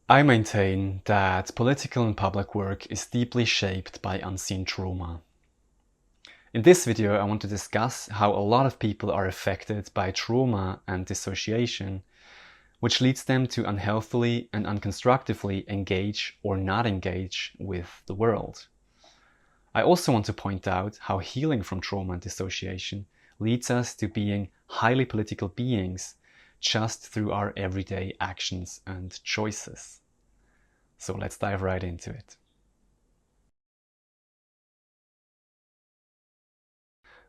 I maintain that political and public work is deeply shaped by unseen trauma. In this video, I want to discuss how a lot of people are affected by trauma and dissociation, which leads them to unhealthily and unconstructively engage or not engage with the world. I also want to point out how healing from trauma and dissociation leads us to being highly political beings just through our everyday actions and choices. So let's dive right into it.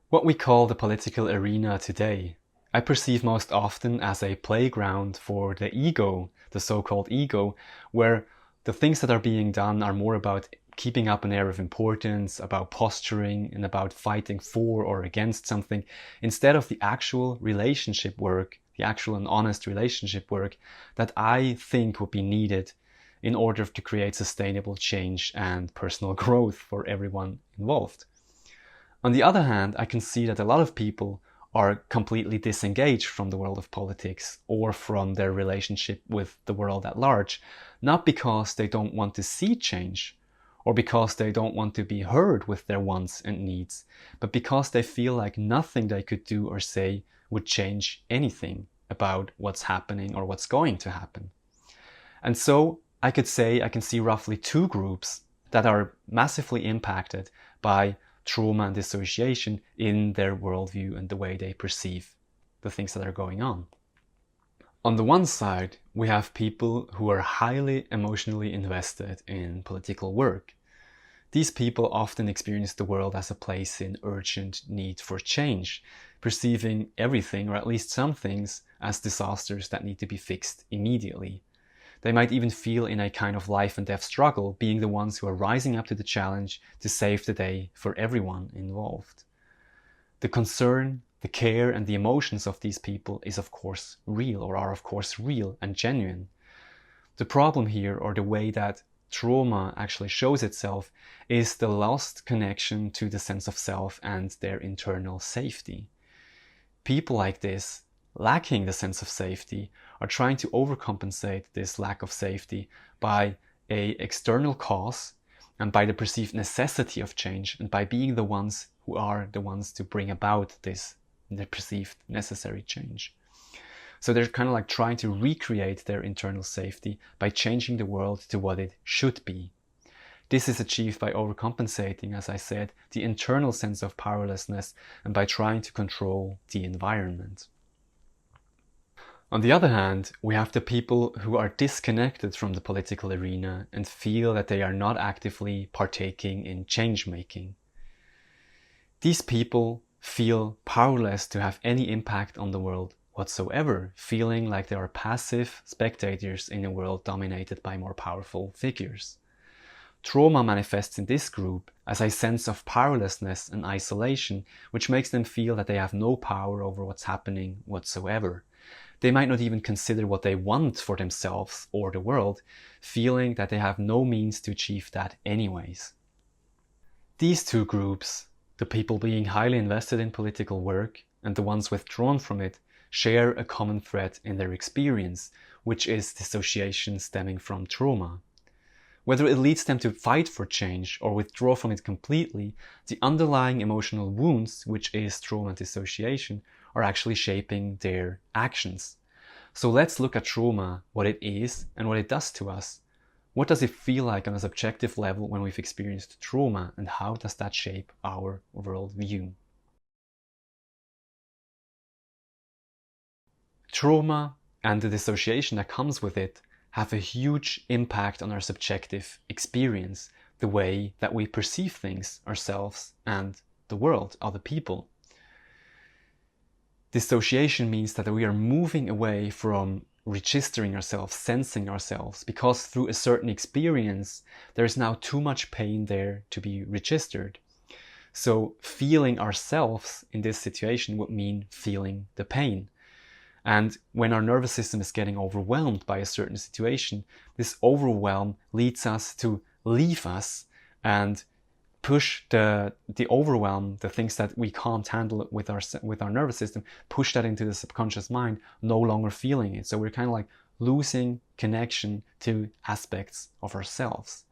What we call the political arena today, I perceive most often as a playground for the ego, the so-called ego, where the things that are being done are more about keeping up an air of importance, about posturing, and about fighting for or against something, instead of the actual relationship work, the actual and honest relationship work that I think would be needed in order to create sustainable change and personal growth for everyone involved. On the other hand, I can see that a lot of people are completely disengaged from the world of politics or from their relationship with the world at large, not because they don't want to see change or because they don't want to be heard with their wants and needs, but because they feel like nothing they could do or say would change anything about what's happening or what's going to happen. And so I could say I can see roughly two groups that are massively impacted by trauma and dissociation in their worldview and the way they perceive the things that are going on. On the one side, we have people who are highly emotionally invested in political work. These people often experience the world as a place in urgent need for change, perceiving everything, or at least some things, as disasters that need to be fixed immediately. They might even feel in a kind of life and death struggle, being the ones who are rising up to the challenge to save the day for everyone involved. The concern, the care, and the emotions of these people is of course real, or are of course real and genuine. The problem here, or the way that trauma actually shows itself, is the lost connection to the sense of self and their internal safety. People like this, lacking the sense of safety, are trying to overcompensate this lack of safety by an external cause and by the perceived necessity of change, and by being the ones who are the ones to bring about the perceived necessary change. So they're kind of like trying to recreate their internal safety by changing the world to what it should be. This is achieved by overcompensating, as I said, the internal sense of powerlessness and by trying to control the environment. On the other hand, we have the people who are disconnected from the political arena and feel that they are not actively partaking in change-making. These people feel powerless to have any impact on the world whatsoever, feeling like they are passive spectators in a world dominated by more powerful figures. Trauma manifests in this group as a sense of powerlessness and isolation, which makes them feel that they have no power over what's happening whatsoever. They might not even consider what they want for themselves or the world, feeling that they have no means to achieve that anyways. These two groups, the people being highly invested in political work and the ones withdrawn from it, share a common thread in their experience, which is dissociation stemming from trauma. Whether it leads them to fight for change or withdraw from it completely, the underlying emotional wounds, which is trauma and dissociation, are actually shaping their actions. So let's look at trauma, what it is and what it does to us. What does it feel like on a subjective level when we've experienced trauma, and how does that shape our worldview? Trauma and the dissociation that comes with it have a huge impact on our subjective experience, the way that we perceive things, ourselves and the world, other people. Dissociation means that we are moving away from registering ourselves, sensing ourselves, because through a certain experience there is now too much pain there to be registered. So feeling ourselves in this situation would mean feeling the pain. And when our nervous system is getting overwhelmed by a certain situation, this overwhelm leads us to leave us and push the overwhelm, the things that we can't handle with our nervous system, push that into the subconscious mind, no longer feeling it. So we're kind of like losing connection to aspects of ourselves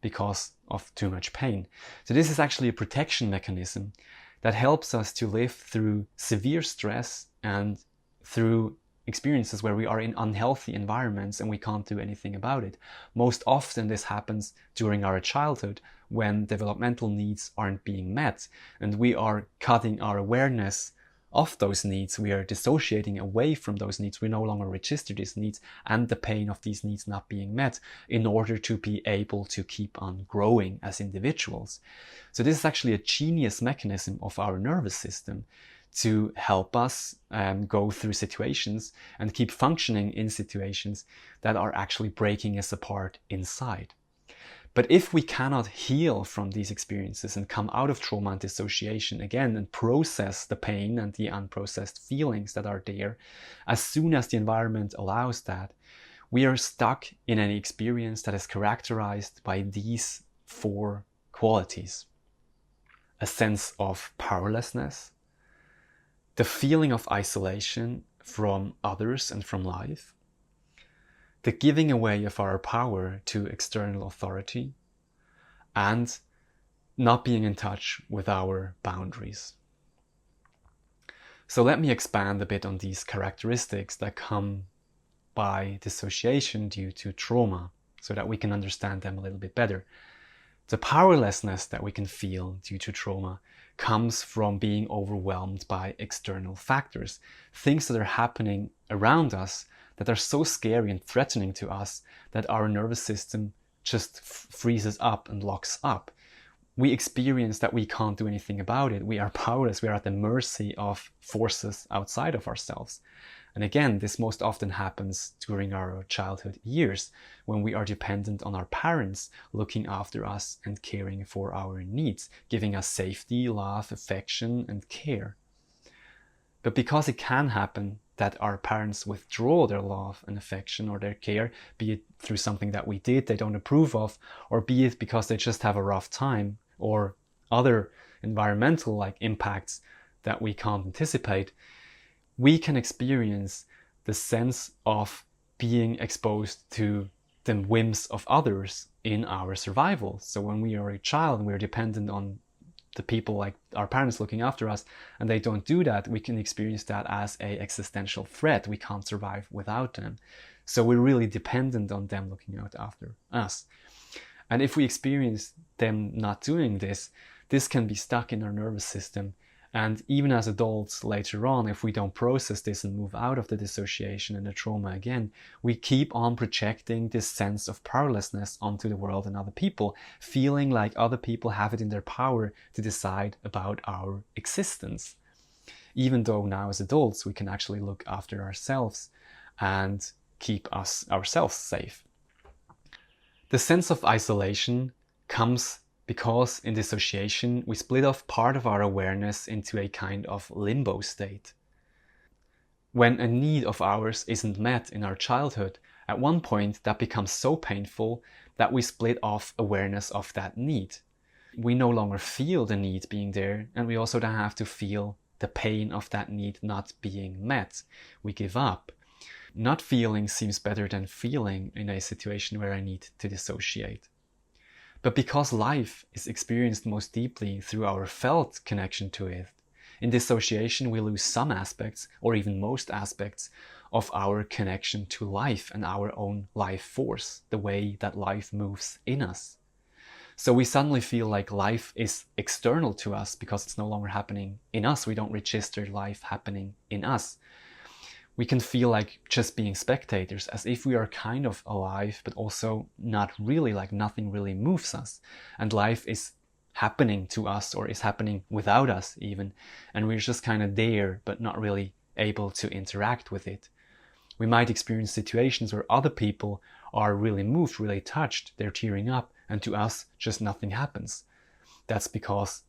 because of too much pain. So this is actually a protection mechanism that helps us to live through severe stress and through experiences where we are in unhealthy environments and we can't do anything about it. Most often this happens during our childhood when developmental needs aren't being met and we are cutting our awareness of those needs. We are dissociating away from those needs. We no longer register these needs and the pain of these needs not being met in order to be able to keep on growing as individuals. So this is actually a genius mechanism of our nervous system to help us go through situations and keep functioning in situations that are actually breaking us apart inside. But if we cannot heal from these experiences and come out of trauma and dissociation again and process the pain and the unprocessed feelings that are there, as soon as the environment allows that, we are stuck in an experience that is characterized by these 4 qualities. A sense of powerlessness, the feeling of isolation from others and from life, the giving away of our power to external authority, and not being in touch with our boundaries. So let me expand a bit on these characteristics that come by dissociation due to trauma so that we can understand them a little bit better. The powerlessness that we can feel due to trauma comes from being overwhelmed by external factors, things that are happening around us that are so scary and threatening to us that our nervous system just freezes up and locks up. We experience that we can't do anything about it. We are powerless. We are at the mercy of forces outside of ourselves. And again, this most often happens during our childhood years when we are dependent on our parents looking after us and caring for our needs, giving us safety, love, affection, and care. But because it can happen that our parents withdraw their love and affection or their care, be it through something that we did they don't approve of, or be it because they just have a rough time, or other environmental impacts that we can't anticipate, we can experience the sense of being exposed to the whims of others in our survival. So when we are a child and we're dependent on the people like our parents looking after us and they don't do that, we can experience that as an existential threat. We can't survive without them. So we're really dependent on them looking out after us. And if we experience them not doing this, this can be stuck in our nervous system. And even as adults later on, if we don't process this and move out of the dissociation and the trauma again, we keep on projecting this sense of powerlessness onto the world and other people, feeling like other people have it in their power to decide about our existence. Even though now as adults, we can actually look after ourselves and keep ourselves safe. The sense of isolation comes because in dissociation, we split off part of our awareness into a kind of limbo state. When a need of ours isn't met in our childhood, at one point that becomes so painful that we split off awareness of that need. We no longer feel the need being there, and we also don't have to feel the pain of that need not being met. We give up. Not feeling seems better than feeling in a situation where I need to dissociate. But because life is experienced most deeply through our felt connection to it, in dissociation we lose some aspects, or even most aspects, of our connection to life and our own life force, the way that life moves in us. So we suddenly feel like life is external to us because it's no longer happening in us. We don't register life happening in us. We can feel like just being spectators, as if we are kind of alive, but also not really, like nothing really moves us. And life is happening to us, or is happening without us even. And we're just kind of there, but not really able to interact with it. We might experience situations where other people are really moved, really touched, they're tearing up, and to us, just nothing happens. That's because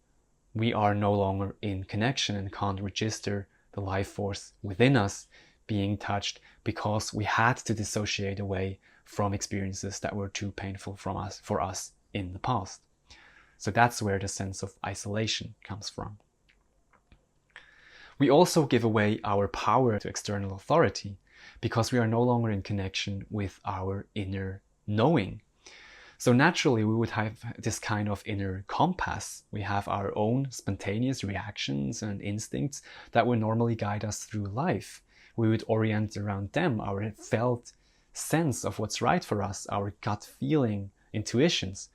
we are no longer in connection and can't register the life force within us being touched, because we had to dissociate away from experiences that were too painful for us in the past. So that's where the sense of isolation comes from. We also give away our power to external authority. because we are no longer in connection with our inner knowing. So naturally, we would have this kind of inner compass. We have our own spontaneous reactions and instincts that would normally guide us through life. We would orient around them, our felt sense of what's right for us, our gut feeling, intuitions.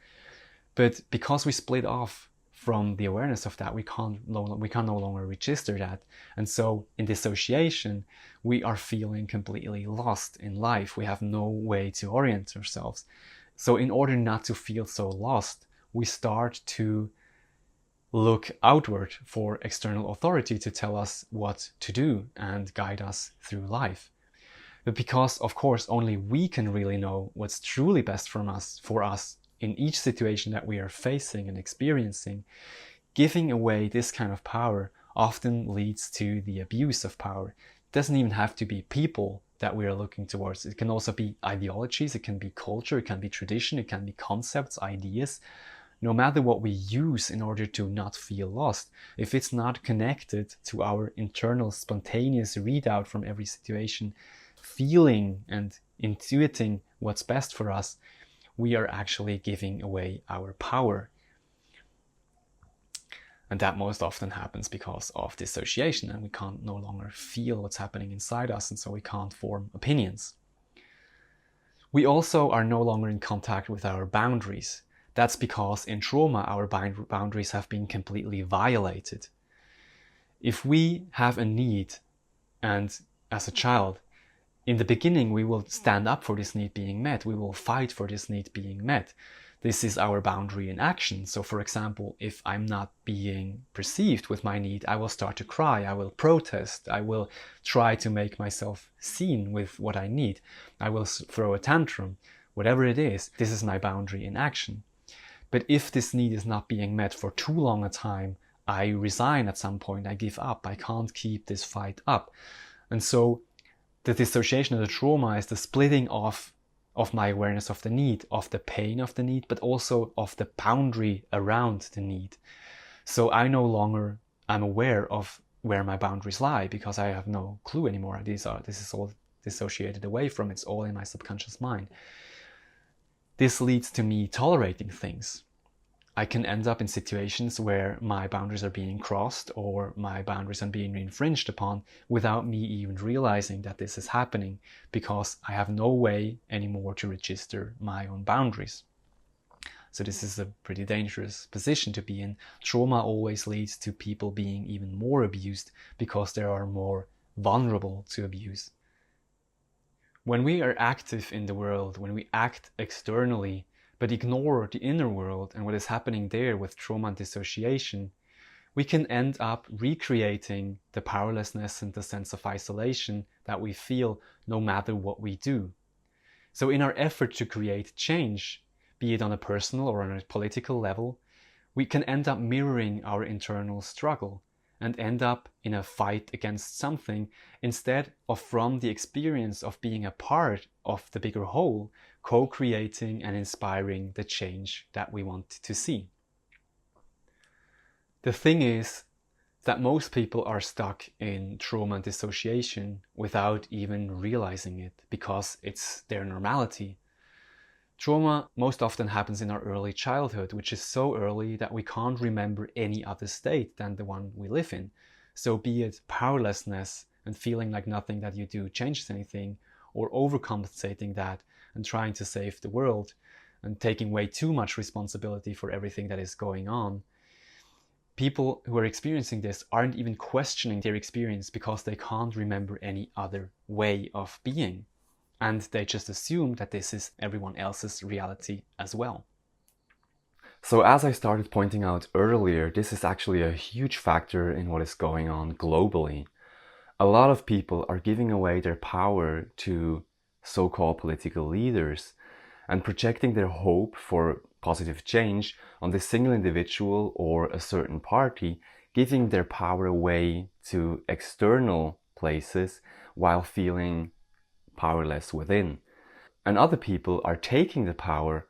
But because we split off from the awareness of that, we can no longer register that. And so in dissociation, we are feeling completely lost in life. We have no way to orient ourselves. So in order not to feel so lost, we start to look outward for external authority to tell us what to do and guide us through life. But because, of course, only we can really know what's truly best for us in each situation that we are facing and experiencing, giving away this kind of power often leads to the abuse of power. It doesn't even have to be people that we are looking towards. It can also be ideologies, it can be culture, it can be tradition, it can be concepts, ideas. No matter what we use in order to not feel lost, if it's not connected to our internal spontaneous readout from every situation, feeling and intuiting what's best for us, we are actually giving away our power. And that most often happens because of dissociation, and we can't no longer feel what's happening inside us, and so we can't form opinions. We also are no longer in contact with our boundaries. That's because in trauma, our boundaries have been completely violated. If we have a need, and as a child, in the beginning, we will stand up for this need being met. We will fight for this need being met. This is our boundary in action. So for example, if I'm not being perceived with my need, I will start to cry, I will protest, I will try to make myself seen with what I need. I will throw a tantrum, whatever it is. This is my boundary in action. But if this need is not being met for too long a time, I resign at some point, I give up, I can't keep this fight up. And so the dissociation of the trauma is the splitting off of my awareness of the need, of the pain of the need, but also of the boundary around the need. So I no longer am aware of where my boundaries lie because I have no clue anymore. This is all dissociated away from, it's all in my subconscious mind. This leads to me tolerating things. I can end up in situations where my boundaries are being crossed or my boundaries are being infringed upon without me even realizing that this is happening because I have no way anymore to register my own boundaries. So this is a pretty dangerous position to be in. Trauma always leads to people being even more abused because they are more vulnerable to abuse. When we are active in the world, when we act externally, but ignore the inner world and what is happening there with trauma and dissociation, we can end up recreating the powerlessness and the sense of isolation that we feel no matter what we do. So in our effort to create change, be it on a personal or on a political level, we can end up mirroring our internal struggle and end up in a fight against something instead of from the experience of being a part of the bigger whole, co-creating and inspiring the change that we want to see. The thing is that most people are stuck in trauma and dissociation without even realizing it because it's their normality. Trauma most often happens in our early childhood, which is so early that we can't remember any other state than the one we live in. So be it powerlessness and feeling like nothing that you do changes anything, or overcompensating that and trying to save the world and taking way too much responsibility for everything that is going on. People who are experiencing this aren't even questioning their experience because they can't remember any other way of being. And they just assume that this is everyone else's reality as well. So as I started pointing out earlier, this is actually a huge factor in what is going on globally. A lot of people are giving away their power to so-called political leaders and projecting their hope for positive change on this single individual or a certain party, giving their power away to external places while feeling powerless within. And other people are taking the power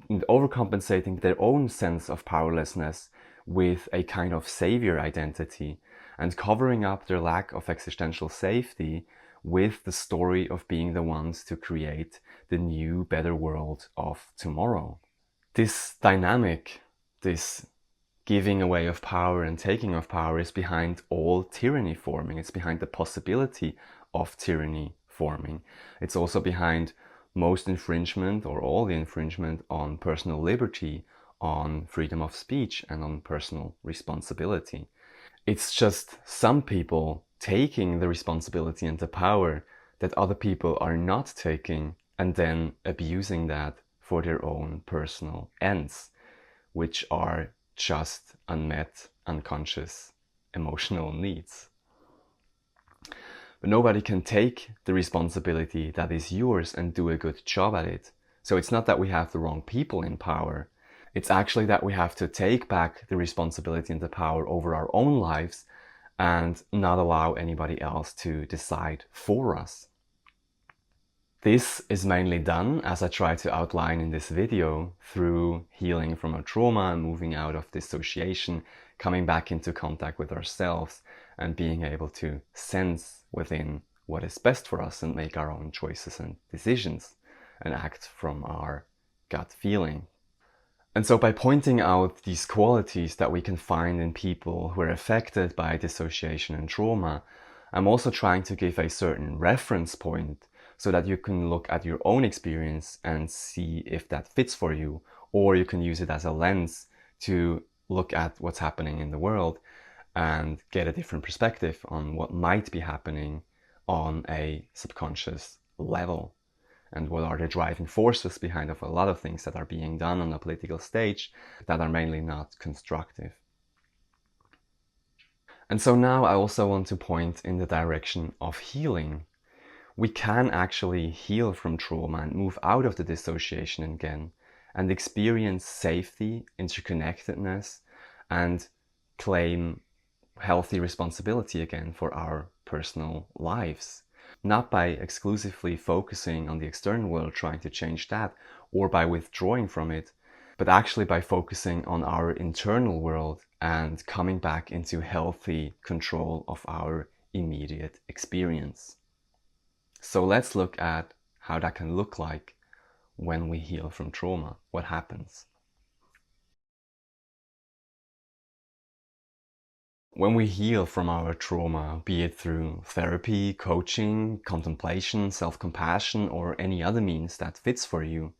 and overcompensating their own sense of powerlessness with a kind of savior identity and covering up their lack of existential safety with the story of being the ones to create the new, better world of tomorrow. This dynamic, this giving away of power and taking of power is behind all tyranny forming. It's behind the possibility of tyranny forming. It's also behind most infringement or all the infringement on personal liberty, on freedom of speech, and on personal responsibility. It's just some people taking the responsibility and the power that other people are not taking and then abusing that for their own personal ends, which are just unmet, unconscious, emotional needs. But nobody can take the responsibility that is yours and do a good job at it. So it's not that we have the wrong people in power. It's actually that we have to take back the responsibility and the power over our own lives and not allow anybody else to decide for us. This is mainly done, as I try to outline in this video, through healing from our trauma and moving out of dissociation, coming back into contact with ourselves and being able to sense within what is best for us and make our own choices and decisions and act from our gut feeling. And so by pointing out these qualities that we can find in people who are affected by dissociation and trauma, I'm also trying to give a certain reference point so that you can look at your own experience and see if that fits for you, or you can use it as a lens to look at what's happening in the world and get a different perspective on what might be happening on a subconscious level. And what are the driving forces behind of a lot of things that are being done on the political stage that are mainly not constructive. And so now I also want to point in the direction of healing. We can actually heal from trauma and move out of the dissociation again and experience safety, interconnectedness, and claim healthy responsibility again for our personal lives. Not by exclusively focusing on the external world, trying to change that, or by withdrawing from it, but actually by focusing on our internal world and coming back into healthy control of our immediate experience. So let's look at how that can look like when we heal from trauma. What happens? When we heal from our trauma, be it through therapy, coaching, contemplation, self-compassion, or any other means that fits for you,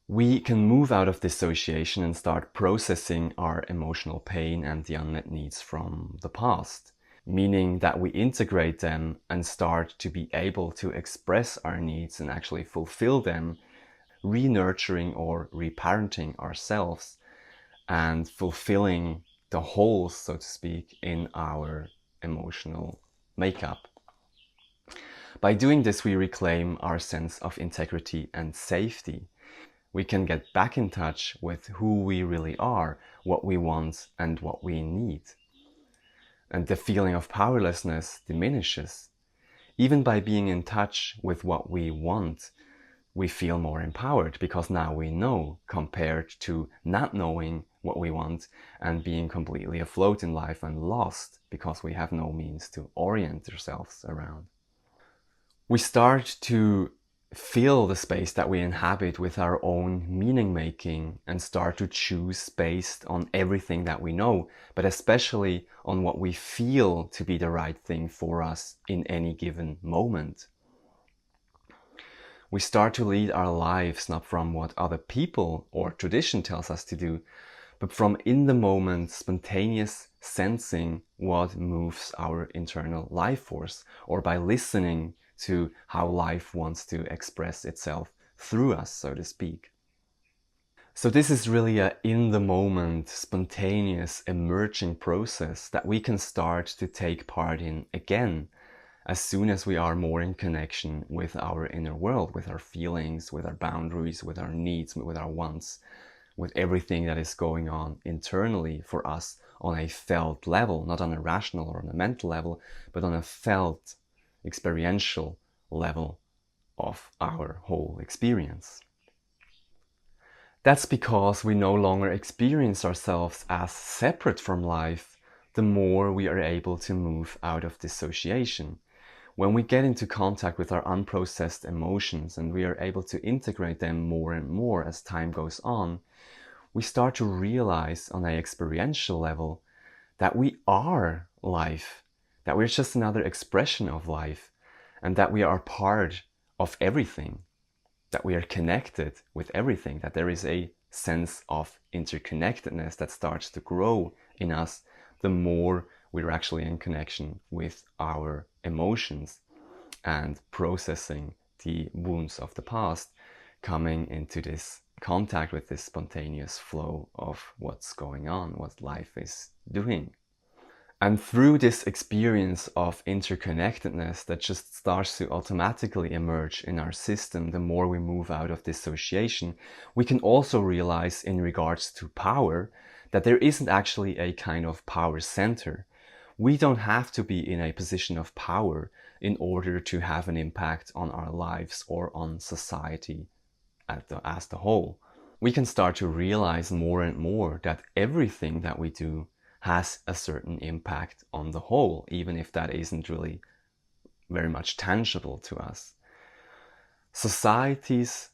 we can move out of dissociation and start processing our emotional pain and the unmet needs from the past, meaning that we integrate them and start to be able to express our needs and actually fulfill them, re-nurturing or reparenting ourselves and fulfilling the holes, so to speak, in our emotional makeup. By doing this, we reclaim our sense of integrity and safety. We can get back in touch with who we really are, what we want, and what we need. And the feeling of powerlessness diminishes. Even by being in touch with what we want, we feel more empowered because now we know, compared to not knowing what we want and being completely afloat in life and lost because we have no means to orient ourselves around. We start to fill the space that we inhabit with our own meaning making and start to choose based on everything that we know, but especially on what we feel to be the right thing for us in any given moment. We start to lead our lives not from what other people or tradition tells us to do, but from in the moment spontaneous sensing what moves our internal life force, or by listening to how life wants to express itself through us, so to speak. So this is really a in the moment, spontaneous, emerging process that we can start to take part in again as soon as we are more in connection with our inner world, with our feelings, with our boundaries, with our needs, with our wants, with everything that is going on internally for us on a felt level, not on a rational or on a mental level, but on a felt, experiential level of our whole experience. That's because we no longer experience ourselves as separate from life, the more we are able to move out of dissociation. When we get into contact with our unprocessed emotions and we are able to integrate them more and more as time goes on, we start to realize on an experiential level that we are life, that we're just another expression of life, and that we are part of everything, that we are connected with everything, that there is a sense of interconnectedness that starts to grow in us the more we're actually in connection with our emotions and processing the wounds of the past, coming into this contact with this spontaneous flow of what's going on, what life is doing. And through this experience of interconnectedness that just starts to automatically emerge in our system, the more we move out of dissociation, we can also realize in regards to power that there isn't actually a kind of power center. We don't have to be in a position of power in order to have an impact on our lives or on society as the whole. We can start to realize more and more that everything that we do has a certain impact on the whole, even if that isn't really very much tangible to us. Societies,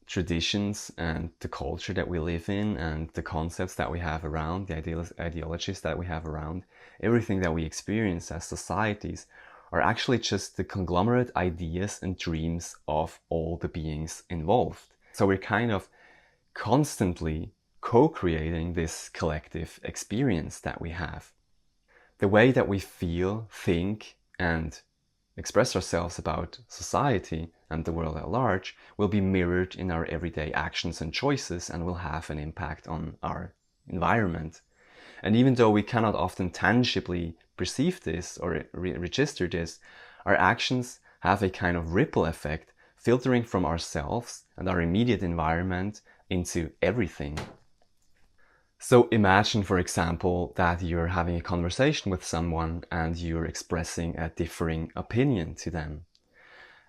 traditions, and the culture that we live in, and the concepts that we have around, the ideologies that we have around, everything that we experience as societies are actually just the conglomerate ideas and dreams of all the beings involved. So we're kind of constantly co-creating this collective experience that we have. The way that we feel, think, and express ourselves about society and the world at large will be mirrored in our everyday actions and choices and will have an impact on our environment. And even though we cannot often tangibly perceive this or register this, our actions have a kind of ripple effect filtering from ourselves and our immediate environment into everything. So imagine, for example, that you're having a conversation with someone and you're expressing a differing opinion to them.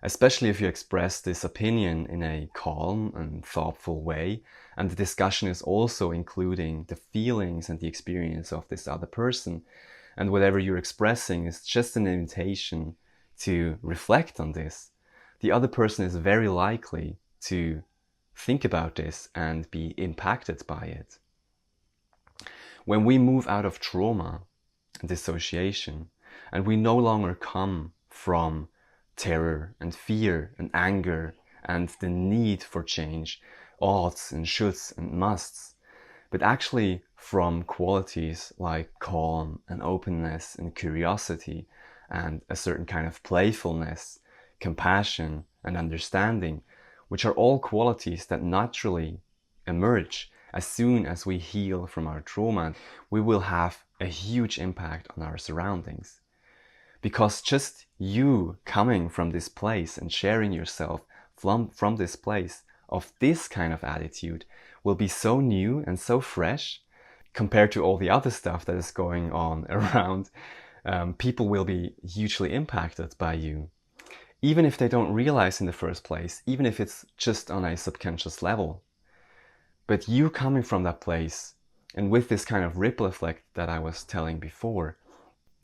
Especially if you express this opinion in a calm and thoughtful way, and the discussion is also including the feelings and the experience of this other person, and whatever you're expressing is just an invitation to reflect on this. The other person is very likely to think about this and be impacted by it. When we move out of trauma and dissociation, and we no longer come from terror and fear and anger and the need for change, oughts and shoulds and musts, but actually from qualities like calm and openness and curiosity and a certain kind of playfulness, compassion and understanding, which are all qualities that naturally emerge as soon as we heal from our trauma, we will have a huge impact on our surroundings. Because just you coming from this place and sharing yourself from this place of this kind of attitude will be so new and so fresh compared to all the other stuff that is going on around. People will be hugely impacted by you, even if they don't realize in the first place, even if it's just on a subconscious level. But you coming from that place, and with this kind of ripple effect that I was telling before,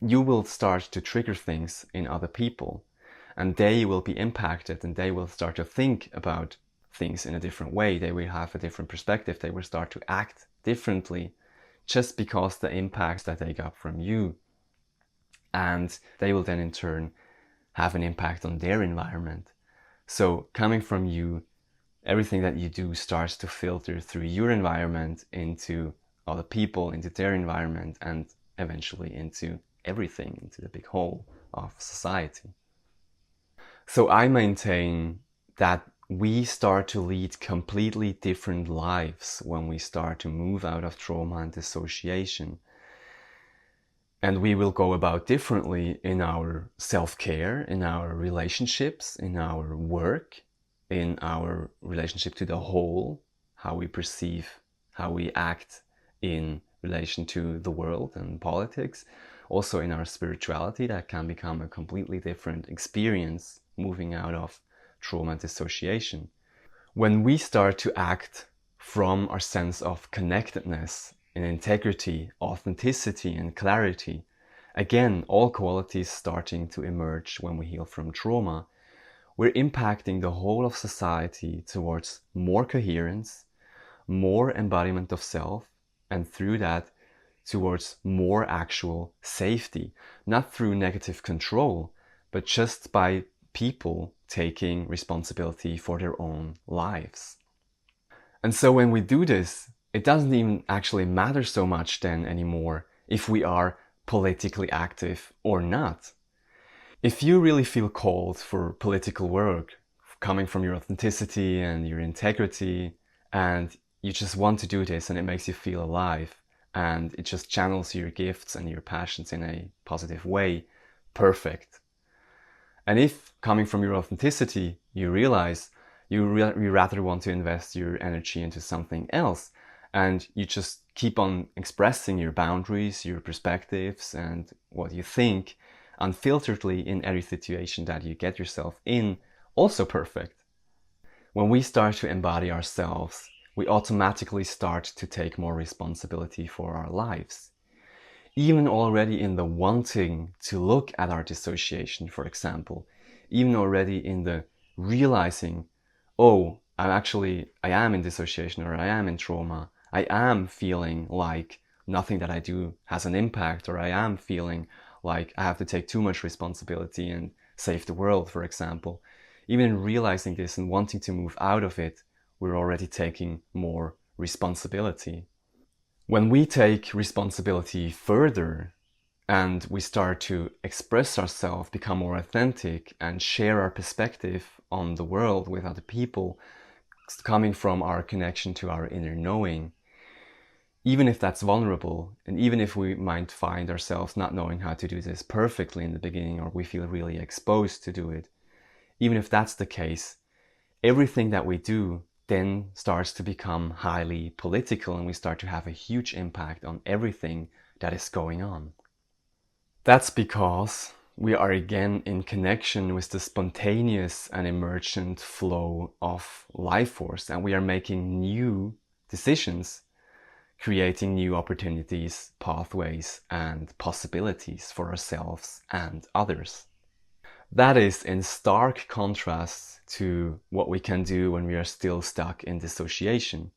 you will start to trigger things in other people, and they will be impacted, and they will start to think about things in a different way. They will have a different perspective. They will start to act differently just because the impacts that they got from you. And they will then in turn have an impact on their environment. So coming from you, everything that you do starts to filter through your environment into other people, into their environment, and eventually into everything, into the big whole of society. So I maintain that we start to lead completely different lives when we start to move out of trauma and dissociation. And we will go about differently in our self-care, in our relationships, in our work, in our relationship to the whole, how we perceive, how we act in relation to the world and politics. Also in our spirituality, that can become a completely different experience moving out of trauma and dissociation. When we start to act from our sense of connectedness and integrity, authenticity and clarity, Again, all qualities starting to emerge when we heal from trauma. We're impacting the whole of society towards more coherence, more embodiment of self, and through that, towards more actual safety, not through negative control, but just by people taking responsibility for their own lives. And so when we do this, it doesn't even actually matter so much then anymore if we are politically active or not. If you really feel called for political work, coming from your authenticity and your integrity, and you just want to do this and it makes you feel alive, and it just channels your gifts and your passions in a positive way, perfect. And if coming from your authenticity, you realize you rather want to invest your energy into something else, and you just keep on expressing your boundaries, your perspectives, and what you think unfilteredly in every situation that you get yourself in, also perfect. When we start to embody ourselves, we automatically start to take more responsibility for our lives. Even already in the wanting to look at our dissociation, for example, even already in the realizing, oh, I am in dissociation, or I am in trauma, I am feeling like nothing that I do has an impact, or I am feeling like I have to take too much responsibility and save the world, for example. Even in realizing this and wanting to move out of it, we're already taking more responsibility. When we take responsibility further and we start to express ourselves, become more authentic, and share our perspective on the world with other people, coming from our connection to our inner knowing, even if that's vulnerable, and even if we might find ourselves not knowing how to do this perfectly in the beginning, or we feel really exposed to do it, even if that's the case, everything that we do then starts to become highly political, and we start to have a huge impact on everything that is going on. That's because we are again in connection with the spontaneous and emergent flow of life force, and we are making new decisions, creating new opportunities, pathways, and possibilities for ourselves and others. That is in stark contrast to what we can do when we are still stuck in dissociation.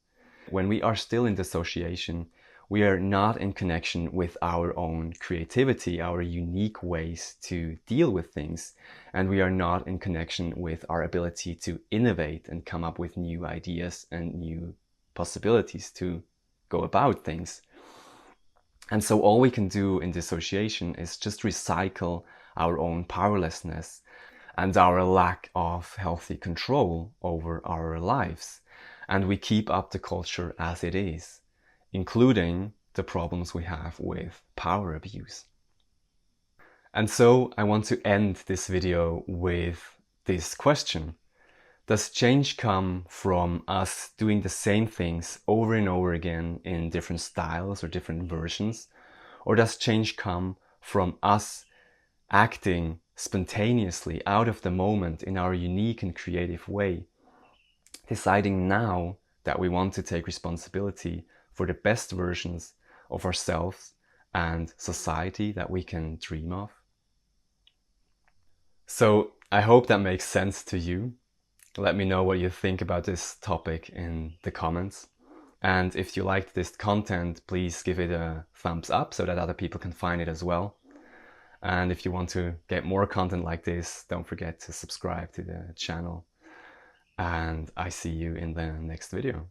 When we are still in dissociation, we are not in connection with our own creativity, our unique ways to deal with things, and we are not in connection with our ability to innovate and come up with new ideas and new possibilities to go about things. And so all we can do in dissociation is just recycle our own powerlessness and our lack of healthy control over our lives. And we keep up the culture as it is, including the problems we have with power abuse. And so I want to end this video with this question. Does change come from us doing the same things over and over again in different styles or different versions? Or does change come from us acting spontaneously out of the moment in our unique and creative way, deciding now that we want to take responsibility for the best versions of ourselves and society that we can dream of? So I hope that makes sense to you. Let me know what you think about this topic in the comments. And if you liked this content, please give it a thumbs up so that other people can find it as well. And if you want to get more content like this, don't forget to subscribe to the channel. And I see you in the next video.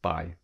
Bye.